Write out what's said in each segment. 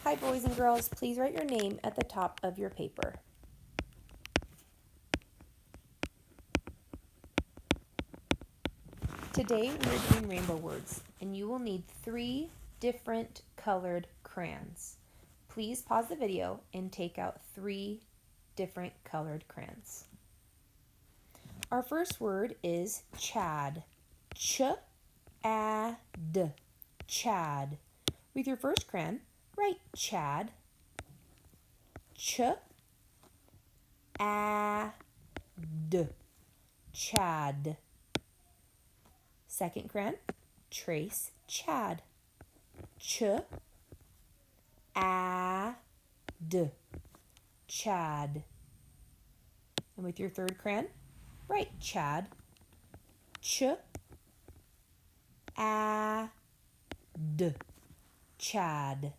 Hi, boys and girls. Please write your name at the top of your paper. Today we are doing rainbow words, and you will need 3 different colored crayons. Please pause the video and take out 3 different colored crayons. Our first word is Chad. Ch-a-d. Chad. With your first crayon, write Chad. Ch-a-d. Chad. Second crayon, trace Chad. Ch-a-d. Chad. And with your third crayon, write Chad. Ch-a-d. Chad.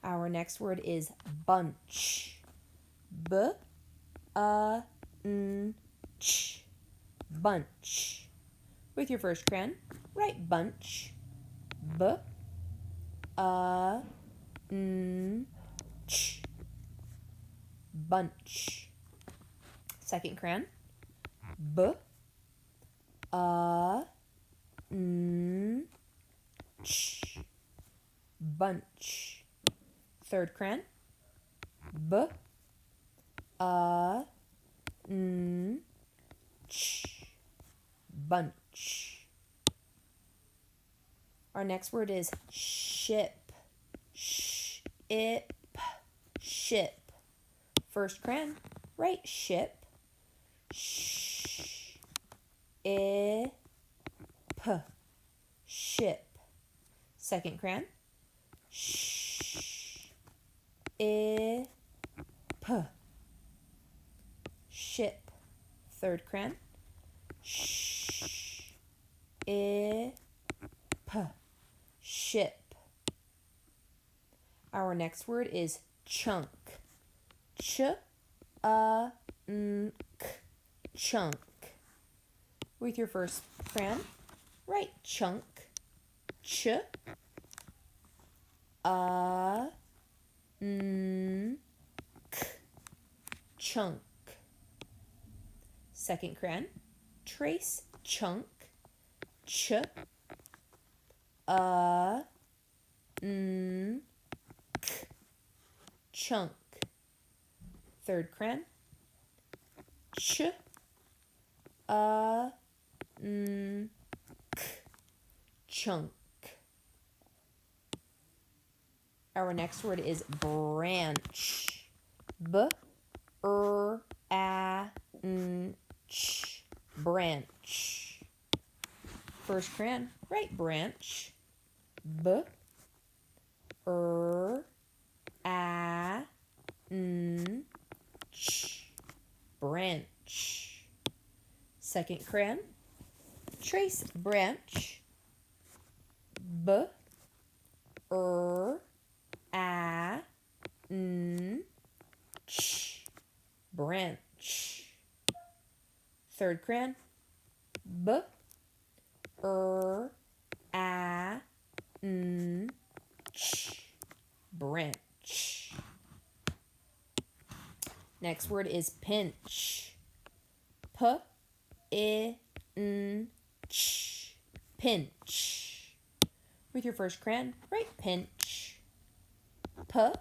Our next word is bunch. B-a-n-ch. Bunch. With your first crayon, write bunch. B-a-n-ch. Bunch. Second crayon, B-a-n-ch. Bunch. Third crayon, B-a-n-ch. Bunch. Our next word is ship. Ship. Ship. First crayon, write ship. Ship. Ship. Second crayon, ship. Ship. Third crayon, ship. Ship. Our next word is chunk. Ch-a-n-k. Chunk. With your first crayon, write chunk. Ch-a-n-k. Chunk. Second crayon, trace chunk. Ch-a-n-k. Chunk. Third crayon, Ch-a-n-k. Chunk. Our next word is branch. B-r-a-n-ch. Branch. First crayon, write branch. B-r-a-n-ch. Branch. Second crayon, trace branch. B-r-a-n-ch. Branch. Third crayon, B-r-a-n-ch. Branch. Next word is pinch. P-I-N-ch. Pinch. With your first crayon, write pinch. P-I-N-ch.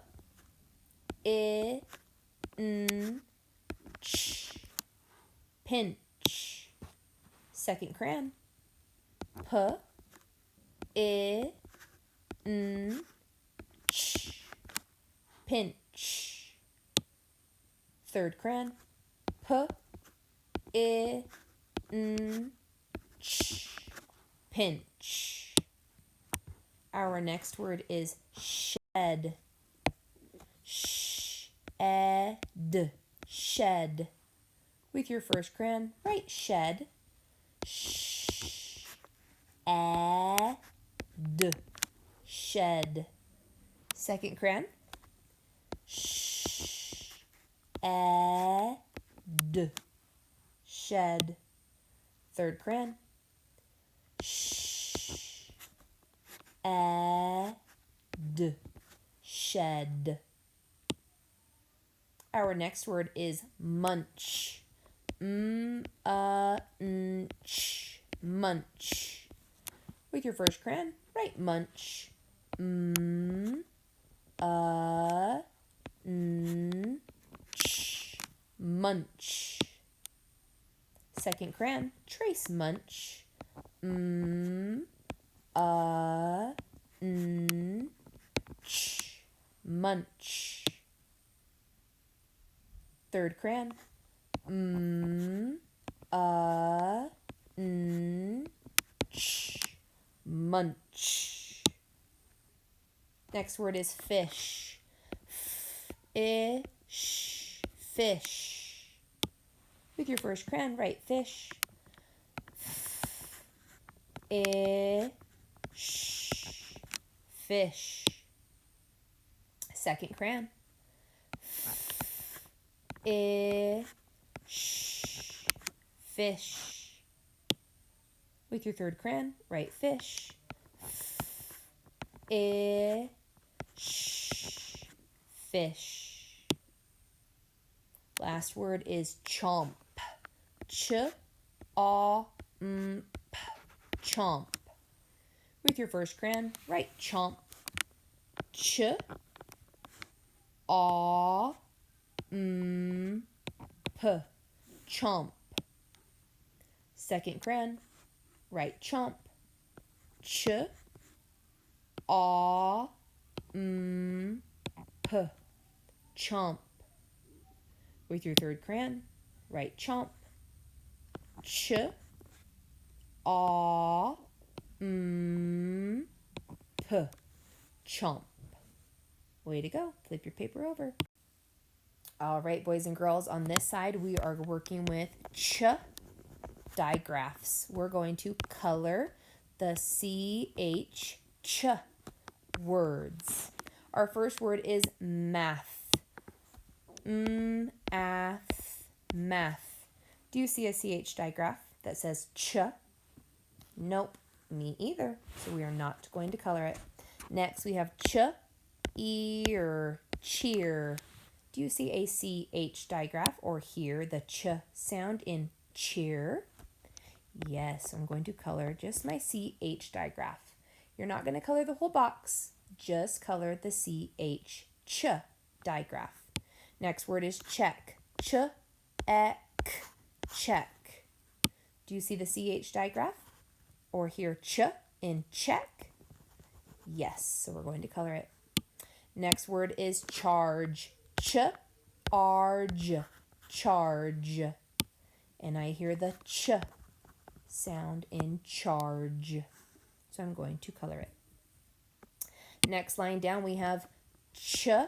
Pinch. Second crayon, P-I-N-ch. Pinch. Third crayon, P-I-N-ch. Pinch. Our next word is shed. Shed. Shed. With your first crayon, write shed. Shed. Shed. Second crayon, shed. Shed. Third crayon, shed. shed. Our next word is munch. Munch. With your first crayon, write munch. Munch. Second crayon, trace munch. Munch. Third crayon, munch. Next word is fish. Fish. With your first crayon, write fish. Fish. Second crayon. Fish. With your third crayon, write fish. Fish. Last word is chomp. Chomp. With your first crayon, write chomp. Chomp. Second crayon, write chomp. Chomp. With your third crayon, write chomp. Chomp. Way to go. Flip your paper over. All right, boys and girls, on this side, we are working with digraphs. We're going to color the ch words. Our first word is math. Math. Do you see a ch digraph that says ch? Nope, me either. So we are not going to color it. Next, we have ear, cheer. Do you see a ch digraph or hear the ch sound in cheer? Yes, I'm going to color just my ch digraph. You're not going to color the whole box, just color the ch digraph. Next word is check. Check. Do you see the ch digraph or hear ch in check? Yes, so we're going to color it. Next word is charge. Charge. And I hear the ch sound in charge. So I'm going to color it. Next line down we have chew.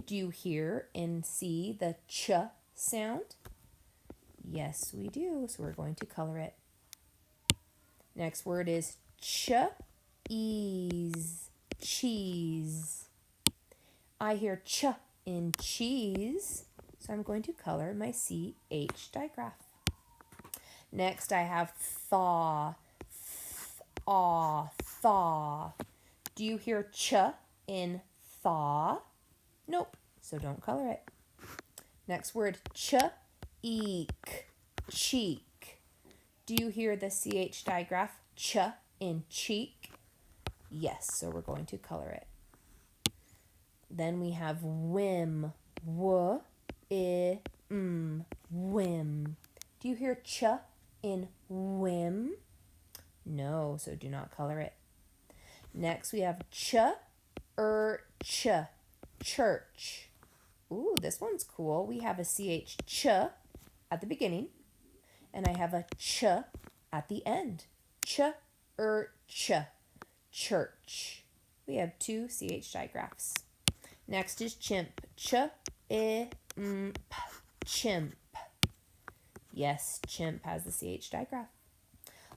Do you hear and see the ch sound? Yes, we do. So we're going to color it. Next word is cheese. I hear ch in cheese, so I'm going to color my ch digraph. Next, I have thaw. Thaw. Do you hear ch in thaw? Nope, so don't color it. Next word, cheek. Do you hear the ch digraph ch in cheek? Yes, so we're going to color it. Then we have whim. Whim. Do you hear ch in whim? No, so do not color it. Next we have church. Ooh, this one's cool. We have a ch at the beginning, and I have a ch at the end. Church. We have two ch digraphs. Next is chimp. Chimp. Yes, chimp has the ch digraph.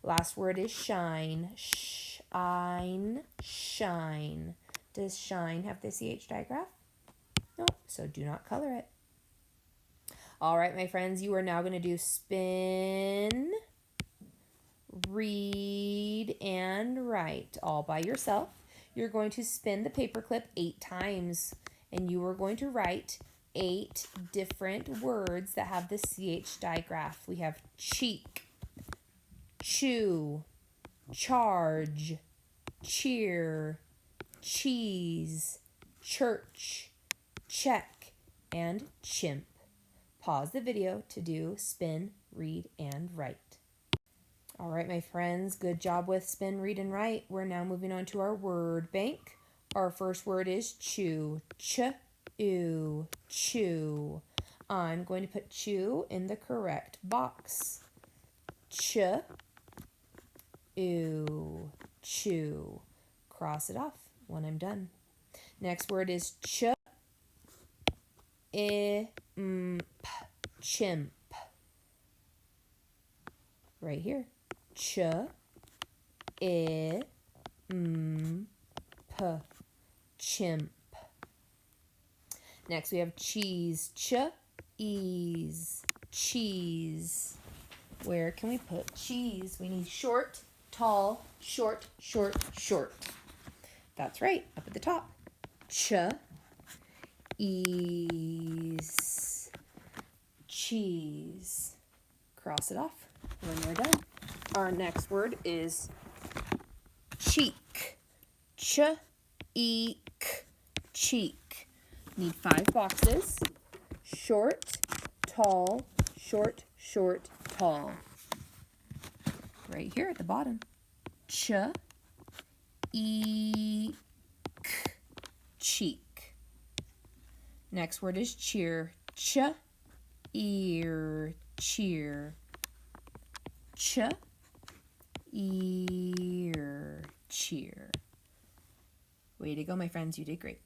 Last word is shine. Shine. Does shine have the ch digraph? No, so do not color it. All right, my friends, you are now going to do spin, read, and and write all by yourself. You're going to spin the paperclip 8 times, and you are going to write 8 different words that have the CH digraph. We have cheek, chew, charge, cheer, cheese, church, check, and chimp. Pause the video to do spin, read, and write. All right, my friends, good job with spin, read, and write. We're now moving on to our word bank. Our first word is chew. Chew, chew. I'm going to put chew in the correct box. Chew, chew. Cross it off when I'm done. Next word is chimp. Right here. Chimp. Next we have cheese. Cheese. Where can we put cheese? We need short, tall, short, short, short. That's right, up at the top. Cheese. Cross it off when we're done. Our next word is cheek. Cheek. Need 5 boxes. Short, tall, short, short, tall. Right here at the bottom. Cheek. Next word is cheer. Cheer. Cheer. Way to go, my friends. You did great.